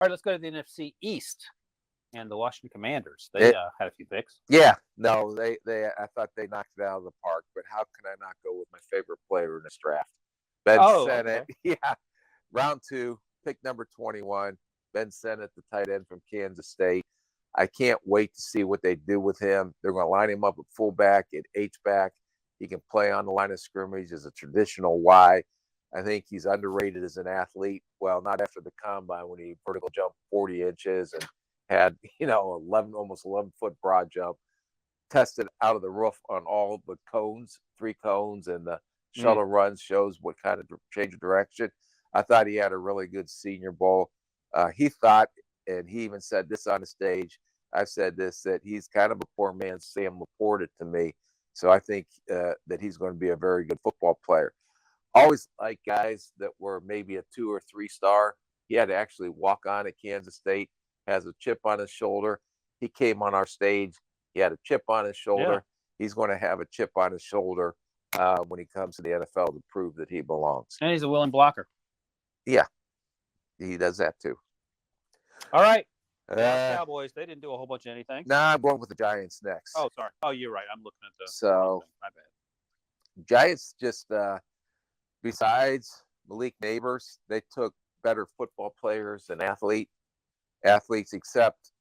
All right, let's go to the NFC East and the Washington Commanders. They had a few picks. Yeah, no, I thought they knocked it out of the park, but how can I not go with my favorite player in this draft? Ben Sennett. Okay. Yeah, round 2, pick number 21. Ben Sennett, the tight end from Kansas State. I can't wait to see what they do with him. They're going to line him up at fullback, at H-back. He can play on the line of scrimmage as a traditional Y. I think he's underrated as an athlete. Well, not after the combine when he vertical jumped 40 inches and had, almost 11-foot broad jump, tested out of the roof on all the cones, 3 cones, and the shuttle runs shows what kind of change of direction. I thought he had a really good Senior Bowl. He thought, and he even said this on the stage, I've said this, that he's kind of a poor man's Sam Laporta to me. So I think that he's going to be a very good football player. Always like guys that were maybe a 2 or 3 star. He had to actually walk on at Kansas State, has a chip on his shoulder. He came on our stage. He had a chip on his shoulder. Yeah. He's going to have a chip on his shoulder when he comes to the NFL to prove that he belongs. And he's a willing blocker. Yeah, he does that too. All right. Cowboys, they didn't do a whole bunch of anything. Nah, I'm going with the Giants next. Oh, sorry. Oh, you're right. I'm looking at the. So, my bad. Giants just, besides Malik Neighbors, they took better football players than athletes, except,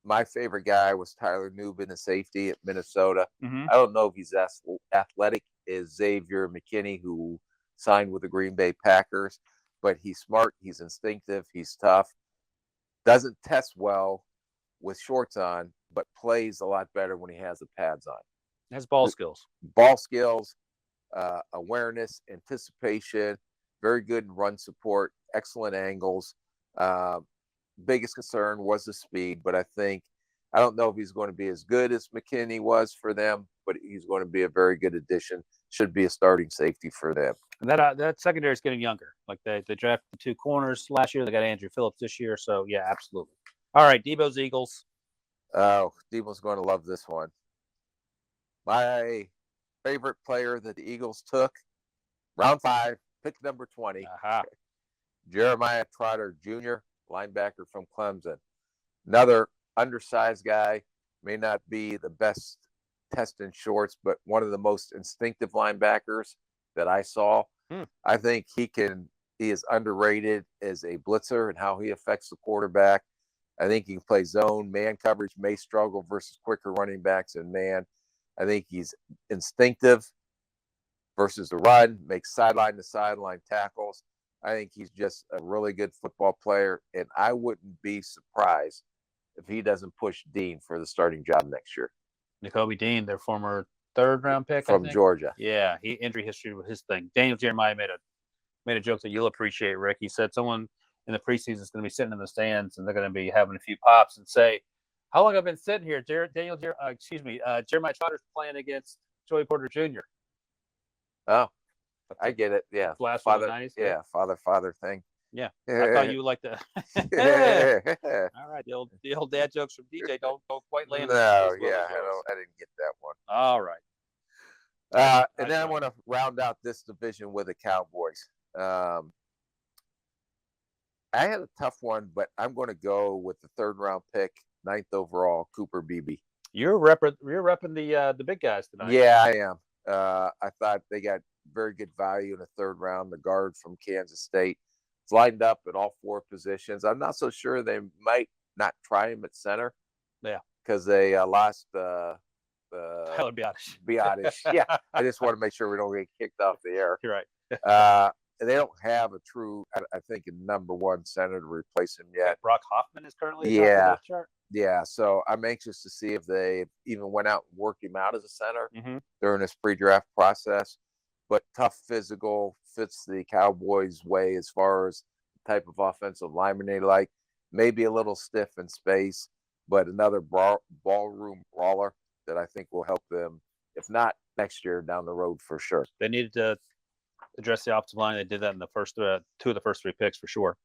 my favorite guy was Tyler Nubin, a safety at Minnesota. Mm-hmm. I don't know if he's as athletic as Xavier McKinney, who signed with the Green Bay Packers, but he's smart, he's instinctive, he's tough, doesn't test well with shorts on, but plays a lot better when he has the pads on. Has ball skills. Ball skills, awareness, anticipation, very good in run support, excellent angles. Biggest concern was the speed, but I don't know if he's going to be as good as McKinney was for them, but he's going to be a very good addition. Should be a starting safety for them. And that secondary is getting younger. Like they drafted 2 corners last year. They got Andrew Phillips this year. So, yeah, absolutely. All right, Debo's Eagles. Oh, Debo's going to love this one. My favorite player that the Eagles took, round 5, pick number 20, Jeremiah Trotter Jr., linebacker from Clemson. Another undersized guy, may not be the best test in shorts, but one of the most instinctive linebackers that I saw. I think he is underrated as a blitzer and how he affects the quarterback. I think he can play zone. Man coverage may struggle versus quicker running backs and man. I think he's instinctive versus the run, makes sideline to sideline tackles. I think he's just a really good football player, and I wouldn't be surprised if he doesn't push Dean for the starting job next year. Nakobe Dean, their former 3rd-round pick from Georgia. Yeah, injury history with his thing. Daniel Jeremiah made a joke that you'll appreciate, Rick. He said someone in the preseason is going to be sitting in the stands and they're going to be having a few pops and say, "How long have I been sitting here?" Jeremiah Trotter's playing against Joey Porter Jr. Oh, I get it. Yeah, last father. 90s. Yeah, father thing. Yeah, I thought you would like to. All right, the old dad jokes from DJ don't quite land. No, I didn't get that one. All right. And then I want to round out this division with the Cowboys. I had a tough one, but I'm going to go with the 3rd-round pick, 9th overall, Cooper Beebe. You're repping the big guys tonight. Yeah, I am. I thought they got very good value in the 3rd round. The guard from Kansas State. It's lined up at all 4 positions. I'm not so sure they might not try him at center. Yeah, because they lost Tyler Biotish. Yeah, I just want to make sure we don't get kicked off the air. You're right. They don't have a true, I think, a number 1 center to replace him yet. Brock Hoffman is currently Yeah. So I'm anxious to see if they even went out and worked him out as a center during this pre-draft process. But tough physical, fits the Cowboys' way as far as the type of offensive lineman they like. Maybe a little stiff in space, but another ballroom brawler that I think will help them, if not next year, down the road for sure. They needed to address the offensive line. They did that in the first 2 of the first 3 picks for sure.